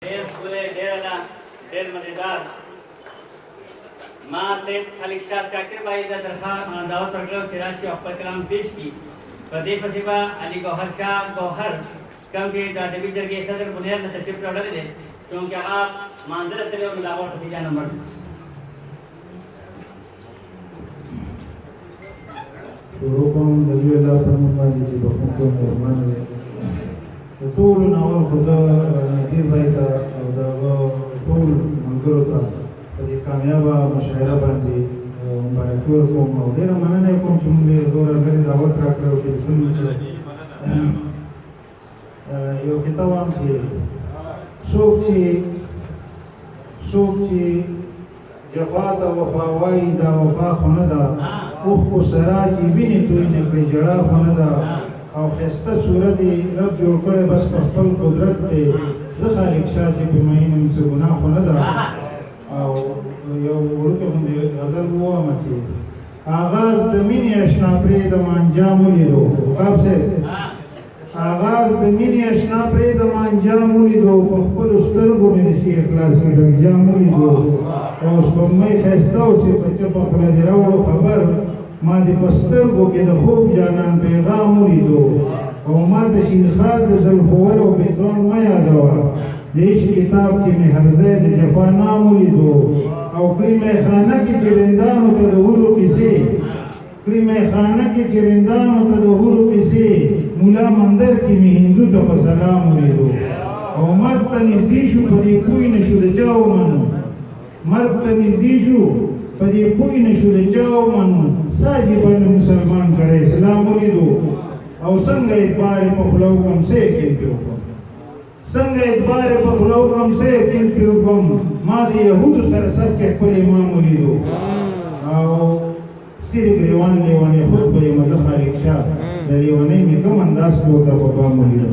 ډېر ښکلی ډېر اعلی ډېر مزېدار ما سید خلیق شاه شاکر بھائی ته دعوت ورکړی چې راشي او خپل کلام پیش کړي په دې پسې به علي ګوهر شاه ګوهر کوم چې د ادبي جرګې صدر بنیر نه تشریف راوړلی دی چونکې هغه مانځه ته تللی و نو د هغه ورپسې جا نمبر شروع کوم د دوی الله په نوم باندې چې بخښونکی او مهربانه دی د ټولو نه اول خو زه نذیر بھائی ته او د هغه ټول ملګرو ته په دې کامیابه مشاعره باندې مبارکي ورکوم او ډېره مننه یې کوم چې موږ یې دومره لرې دعوت راکړی او ټلیفون وکړی یو کتاب وایم چې څوک چې جفا ته وفا وایي دا وفا خو نه ده اوښ په سرا چې وینې توی نه کړې ژړا خو نه ده او ښایسته صورت یې رب جوړ کړی بس په خپل قدرت دی زه خالق شاه چې په مین یم څه ګناه خو نه ده او یو وړوکی غوندې غزل ووایم چې آغاز د مینې اشنا پرېږدم انجام ولیدو عقاب صاحب آغاز د مینې اشنا پرېږدم انجام ولیدو په خپلو سترګو مې د شي اخلاص مې انجام ولیدو او سپوږمۍ ښایسته اوسې په چپه خوله دې راوړو خبر ما دې په سترګو کې د خوب جانان پیغام ولیدو او ما ته شینخاد د زلفول او پیغام مه یادوه د عشق کتاب کې مې هر ځای د جفا نام ولیدو او کړي میخانه کې چې رندانو ته د حورو کیسې کړي میخانه کې چې رندانو ته د حورو کیسې مولا مندر کې مې هندو ته په سلام ولیدو او مرګ ته نږدې شو په دې پوی نه شو د چا ومنو مرګ ته نږدې شو په دې پوی نه شو د چا ومنو ساجي باندې مسلمان کرے اسلام ولیدو او څنګه اعتبار په خوله وکړم څه یقین پرې وکړم څنګه اعتبار په خوله وکړم څه یقین پرې وکړم ما د یهودو سره سر کې خپل امام ولیدو او سیر ګریوان لیونی خود به یم زه خالق شاه د لیونۍ مې کوم انداز کې ورته په پام ولیدو